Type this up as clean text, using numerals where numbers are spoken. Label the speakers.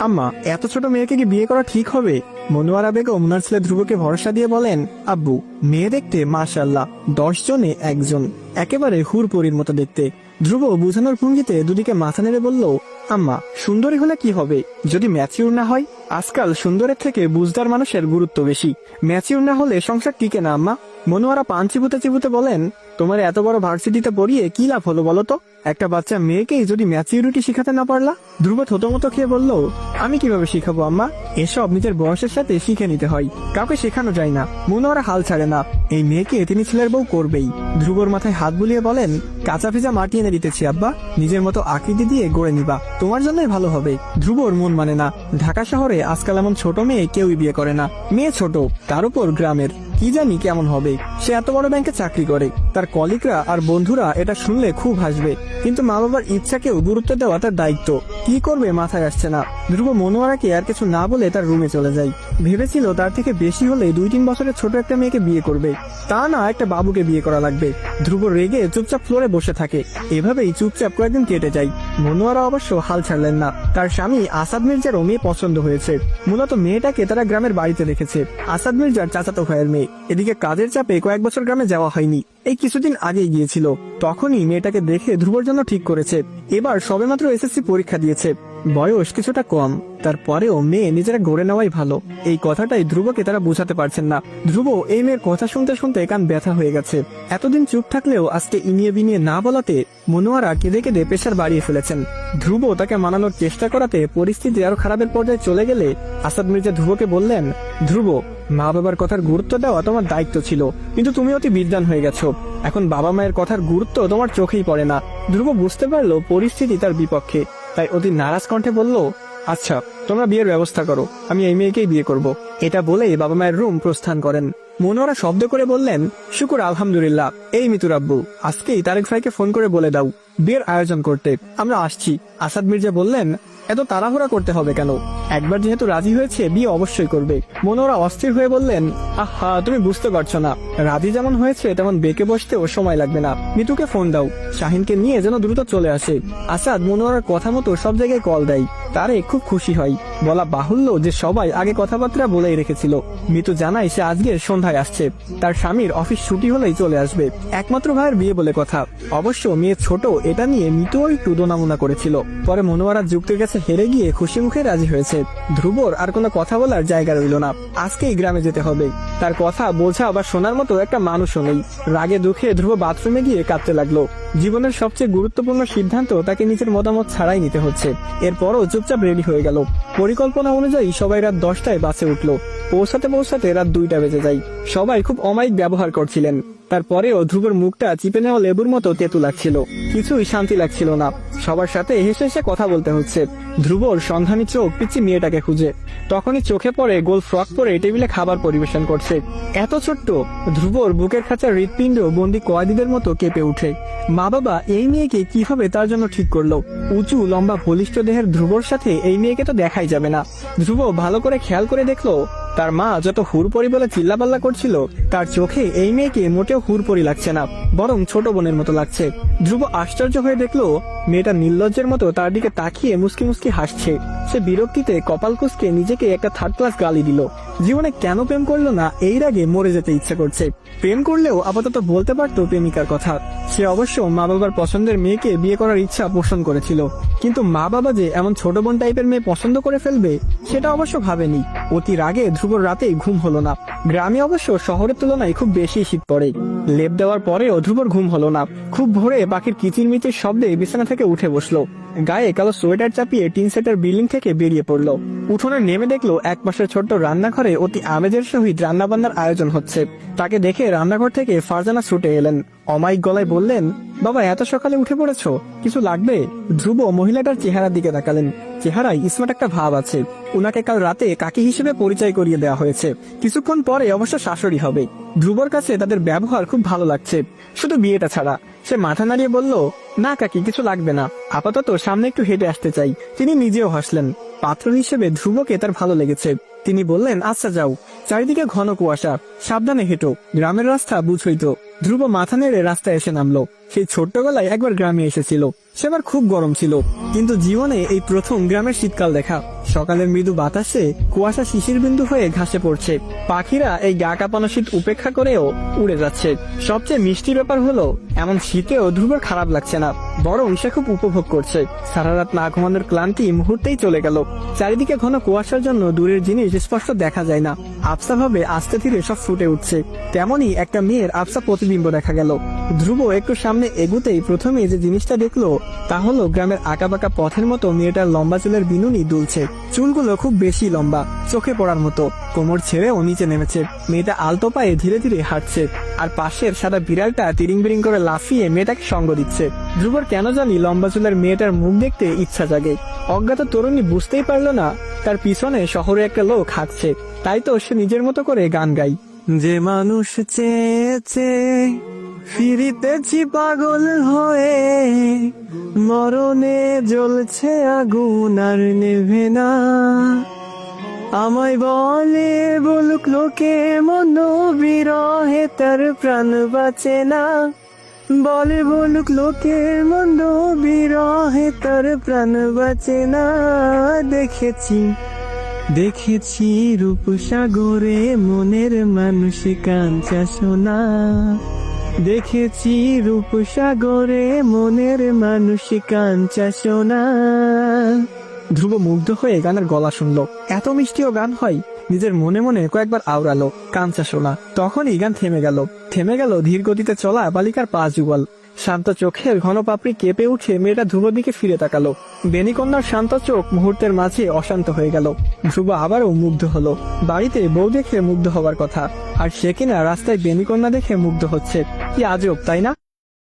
Speaker 1: আম্মা, এত ছোট মেয়েকে কি বিয়ে করা ঠিক হবে? মনোয়ারা বেগম ওনার ছেলে ধ্রুবকে ভরসা দিয়ে বলেন, আব্বু, মেয়ে দেখতে মাশাআল্লাহ 10 জনে একজন, একেবারে হুরপরির মতো দেখতে। ধ্রুব বুঝানোর ভঙ্গিতে দুদিকে মাথা নেড়ে বলল, আম্মা, সুন্দরী হলে কি হবে যদি ম্যাচিউর না হয়? আজকাল সুন্দরের থেকে বুঝদার মানুষের গুরুত্ব বেশি। ম্যাচিউর না হলে সংসার টিকে না আম্মা। মনোয়ারা পান চিবুতে চিবুতে বলেন, তোমার এত বড় ভার্সিটিতে পড়িয়ে কি লাভ হলো বলো তো? একটা বাচ্চা মেয়েকেই যদি ম্যাচিউরিটি শিখাতে না পারলা? ধ্রুব থতমত খেয়ে বলল, আমি কিভাবে শিখাবো আম্মা? এসব নিজের বয়সের সাথে শিখে নিতে হয়, কাউকে শেখানো যায় না। মনোয়ারা হাল ছাড়ে না, এই মেয়েকে তিনি ছেলের বউ করবেই। ধ্রুবর মাথায় হাত বুলিয়ে বলেন, কাঁচা ভেজা মাটি এনে দিতেছি আব্বা, নিজের মতো আকৃতি দিয়ে গড়ে নিবা, তোমার জন্যই ভালো হবে। ধ্রুবর মন মানে না। ঢাকা শহরে আজকাল এমন ছোট মেয়ে কেউই বিয়ে করে না। মেয়ে ছোট, তার উপর গ্রামের, কি জানি কেমন হবে। সে এত বড় ব্যাংকে চাকরি করে, তার কলিগরা আর বন্ধুরা এটা শুনলে খুব হাসবে, কিন্তু মা বাবার ইচ্ছাকেও গুরুত্ব দেওয়া তার দায়িত্ব। কি করবে মাথায় আসছে না। ধ্রুব মনোয়ারাকে আর কিছু না বলে তার রুমে চলে যায়। ভেবেছিল তার থেকে বেশি হলে 2-3 বছরের ছোট একটা মেয়েকে বিয়ে করবে, তা না একটা বাবুকে বিয়ে করা লাগবে। ধ্রুব রেগে চুপচাপ ফ্লোরে বসে থাকে। এভাবেই চুপচাপ কয়েকদিন কেটে যায়। মনোয়ারা অবশ্য হাল ছাড়লেন না। তার স্বামী আসাদ মির্জারও মেয়ে পছন্দ হয়েছে। মূলত মেয়েটাকে তারা গ্রামের বাড়িতে রেখেছে, আসাদ মির্জার চাচাতো ভাইয়ের মেয়ে। এদিকে কাজের চাপে কয়েক বছর গ্রামে যাওয়া হয়নি, এই কিছুদিন আগেই গিয়েছিল। তখনই মেয়েটাকে দেখে ধ্রুবর জন্য ঠিক করেছে। এবার সবেমাত্র এসএসসি পরীক্ষা দিয়েছে, বয়স কিছুটা কম, তারপরেও মেয়ে নিজেরা গড়ে নেওয়াই ভালো। এই কথাটাই ধ্রুবকে তারা বোঝাতে পারছেন না। ধ্রুব এই মেয়ের কথা শুনতে শুনতে কান ব্যথা হয়ে গেছে। এতদিন চুপ থাকলেও আজকে ইনিয়ে বিনিয়ে না বলাতে মনোয়ারা কেঁদে কেঁদে প্রেশার বাড়িয়ে ফেলেছেন। ধ্রুব তাকে মানানোর চেষ্টা করাতে পরিস্থিতি আরো খারাপের পর্যায়ে চলে গেলে আসাদ মির্জা ধ্রুবকে বললেন, ধ্রুব, মা বাবার কথার গুরুত্ব দেওয়া তোমার দায়িত্ব ছিল, কিন্তু তুমি অতি বিদ্বান হয়ে গেছো। এখন বাবা মায়ের কথার গুরুত্ব তোমার চোখেই পড়ে না। ধ্রুব বুঝতে পারলো পরিস্থিতি তার বিপক্ষে, তাই অতি নারাজ কণ্ঠে বলল, আচ্ছা, তোমরা বিয়ের ব্যবস্থা করো, আমি এই মেয়েকেই বিয়ে করব। এটা বলেই বাবা মায়ের রুম প্রস্থান করেন। মনোয়ারা শব্দ করে বললেন, শুকুর আলহামদুলিল্লাহ। এই মিতুর আব্বু, আজকেই তারেক ভাইকে ফোন করে বলে দাও বিয়ের আয়োজন করতে, আমরা আসছি। আসাদ মির্জা বললেন, এত তাড়াহুড়া করতে হবে কেন? একবার যেহেতু রাজি হয়েছে, বিয়ে অবশ্যই করবে। মনোয়ারা অস্থির হয়ে বললেন, আহা, তুমি বুঝতে পারছো না, রাজি যেমন হয়েছে তেমন বেঁকে বসতেও সময় লাগবে না। মিতুকে ফোন দাও, শাহিনকে নিয়ে যেন দ্রুত চলে আসে। আসাদ মনোয়ারার কথা মতো সব জায়গায় কল দেয়। তারে খুব খুশি হয়। বলা বাহুল্য যে সবাই আগে কথাবার্তা বলেই রেখেছিল। মিতু জানায় সে আজকে সন্ধ্যায় আসছে, তার স্বামীর অফিস ছুটি হলেই চলে আসবে। একমাত্র ভাইয়ের বিয়ে বলে কথা। অবশ্য মেয়ে ছোট, এটা নিয়ে মিতুও একটু দোনামোনা করেছিল। পরে মনোয়ারা যুক্তির কাছে হেরে গিয়ে খুশি মুখে রাজি হয়েছে। ধ্রুবর আর কোনো কথা বলার জায়গা রইল না, আজকেই গ্রামে যেতে হবে। তার কথা বোঝা বা শোনার মতো একটা মানুষও নেই। রাগে দুঃখে ধ্রুব বাথরুমে গিয়ে কাঁদতে লাগলো। জীবনের সবচেয়ে গুরুত্বপূর্ণ সিদ্ধান্ত তাকে নিজের মতামত ছাড়াই নিতে হচ্ছে। এরপরও চুপচাপ রেডি হয়ে গেল। পরিকল্পনা অনুযায়ী সবাই রাত 10টায় বাসে উঠলো। পৌঁছাতে পৌঁছাতে রাত 2টা বেজে যায়। সবাই খুব অমায়িক ব্যবহার করছিলেন। তারপরেও ধ্রুবর মুখটা চিপে নেওয়া লেবুর মতো তেতু লাগছিল, কিছুই শান্তি লাগছিল না। সবার সাথে হেসে হেসে কথা বলতে হচ্ছে। ধ্রুবর সন্ধানী চোখ পিচ্ছি মেয়েটাকে খুঁজে। তখনই চোখে পড়ে গোল ফ্রক পরে টেবিলে খাবার পরিবেশন করছে। এত ছোট্ট, ধ্রুবর বুকের খাঁচার হৃৎপিণ্ড বন্দি কয়েদিদের মতো কেঁপে উঠে। মা বাবা এই মেয়েকে কিভাবে তার জন্য ঠিক করলো? উঁচু লম্বা বলিষ্ঠ দেহের ধ্রুবর সাথে এই মেয়েকে তো দেখাই যাবে না। ধ্রুব ভালো করে খেয়াল করে দেখলো, তার মা যত হুড়পরি বলে চিল্লাপাল্লা করছিল, তার চোখে এই মেয়েকে মোটেও হুড়পরি লাগছে না, বরং ছোট বোনের মতো লাগছে। ধ্রুব আশ্চর্য হয়ে দেখলো মেয়েটা নির্লজ্জের মতো তার দিকে তাকিয়ে মুস্কি মুস্কি হাসছে। সে বিরক্তিতে কপাল কুঁচকে নিজেকে একটা থার্ড ক্লাস গালি দিল। জীবনে কেন প্রেম করলো না, এই রাগে মরে যেতে ইচ্ছে করছে। প্রেম করলেও আপাতত বলতে পারতো প্রেমিকার কথা। সে অবশ্য মা বাবার পছন্দের মেয়েকে বিয়ে করার ইচ্ছা পোষণ করেছিল, কিন্তু মা বাবা যে এমন ছোট বোন টাইপের মেয়ে পছন্দ করে ফেলবে সেটা অবশ্য ভাবেনি। অতি রাগে ধ্রুবর রাতেই ঘুম হলো না। গ্রামে অবশ্য শহরের তুলনায় খুব বেশি শীত পড়ে। লেপ দেওয়ার পরেও ধ্রুবর ঘুম হলো না। খুব ভোরে পাখির কিচিরমিচির শব্দে বিছানা থেকে উঠে বসলো। গায়ে কালো সোয়েটার চাপিয়ে টিন সেটের বিল্ডিং থেকে বেরিয়ে পড়লো। উঠোনে নেমে দেখলো এক পাশের ছোট্ট রান্নাঘরে অতি আমেজের সহিত রান্নাবান্নার আয়োজন হচ্ছে। তাকে দেখে রান্নাঘর থেকে ফারজানা ছুটে এলেন। অমায়িক গলায় বললেন, বাবা, এত সকালে উঠে পড়েছো, কিছু লাগবে? ধ্রুব মহিলাটার চেহারার দিকে তাকালেন। চেহারায় স্মার্ট একটা ভাব আছে। উনাকে কাল রাতে কাকি হিসেবে পরিচয় করিয়ে দেওয়া হয়েছে। কিছুক্ষণ পরে অবশ্য শাশুড়ি হবে। ধ্রুবর কাছে তাদের ব্যবহার খুব ভালো লাগছে, শুধু বিয়েটা ছাড়া। সে মাথা নাড়িয়ে বলল, না কাকি, কিছু লাগবে না, আপাতত সামনে একটু হেঁটে আসতে চাই। তিনি নিজেও হাসলেন। পাত্র হিসেবে ধ্রুবকে তার ভালো লেগেছে। তিনি বললেন, আচ্ছা যাও। চারিদিকে ঘন কুয়াশা, সাবধানে হেঁটো, গ্রামের রাস্তা বুঝই তো। ধ্রুব মাথা নেড়ে রাস্তায় এসে নামলো। সেই ছোট্টবেলায় একবার গ্রামে এসেছিল, সেবার খুব গরম ছিল, কিন্তু জীবনে এই প্রথম গ্রামের শীতকাল দেখা। সকালের মৃদু বাতাসে কুয়াশা শিশির বিন্দু হয়ে ঘাসে পড়ছে। পাখিরা এই গা কাঁপানো শীত উপেক্ষা করেও উড়ে যাচ্ছে। সবচেয়ে মিষ্টি ব্যাপার হলো এমন শীতেও ধ্রুবর খারাপ লাগছে না, বরং সে খুব উপভোগ করছে। সারা রাত না ঘুমানোর ক্লান্তি মুহূর্তেই চলে গেল। চারিদিকে ঘন কুয়াশার জন্য দূরের জিনিস স্পষ্ট দেখা যায় না। আবসা ভাবে আস্তে ধীরে সব ফুটে উঠছে। তেমনই একটা মেয়ের আবসা প্রতিবিম্ব দেখা গেল। ধ্রুব একটু সামনে এগুতেই প্রথমে যে জিনিসটা দেখলো তা হলো গ্রামের আঁকাবাঁকা পথের মতো মেয়েটার লম্বা চুলের বিনুনি দুলছে। চুলগুলো খুব বেশি লম্বা, চোখে পড়ার মতো, কোমর ছেড়েও নিচে নেমেছে। মেয়েটা আলতো পায়ে ধীরে ধীরে হাঁটছে, আর পাশের সাদা বিড়ালটা তিরিং বিরিং করে লাফিয়ে মেয়েটাকে সঙ্গ দিচ্ছে। ধ্রুবর কেন জানি লম্বা চুলের মেয়েটার মুখ দেখতে ইচ্ছা জাগে। অজ্ঞাত তরুণী বুঝতেই পারলো না তার পিছনে শহরে একটা লোক হাঁটছে, তাই তো সে নিজের মতো করে গান গায়। যে মানুষ চেয়েছে ফিরিতেছি পাগল হয়ে, মরণে জ্বলছে আগুন আর নেভে না। আমায় বলে বলুক লোকে মন বিরহে তার প্রাণ বাঁচে না। বলে বলুক লোকে মন বিরহে তার প্রাণ বাঁচে না। দেখেছি রূপসাগরে মনের মানুষ কাঞ্চা সোনা। দেখেছি রূপসাগরে মনের মানুষ কাঞ্চা সোনা। ধ্রুব মুগ্ধ হয়ে গানের গলা শুনলো। এত মিষ্টিও গান হয়। নিজের মনে মনে কয়েকবার আওড়ালো কাঞ্চা সোনা। তখনই গান থেমে গেল ধীর গতিতে চলা বালিকার পা যুগল। শান্ত চোখের ঘন পাপড়ি কেঁপে উঠে মেয়েটা ধ্রুবর দিকে ফিরে তাকালো। বেনিকন্যার শান্ত চোখ মুহূর্তের মাঝে অশান্ত হয়ে গেল। ধ্রুব আবারও মুগ্ধ হলো। বাড়িতে বউ দেখে মুগ্ধ হবার কথা, আর সে কিনা রাস্তায় বেনিকন্যা দেখে মুগ্ধ হচ্ছে। কি আজব, তাই না?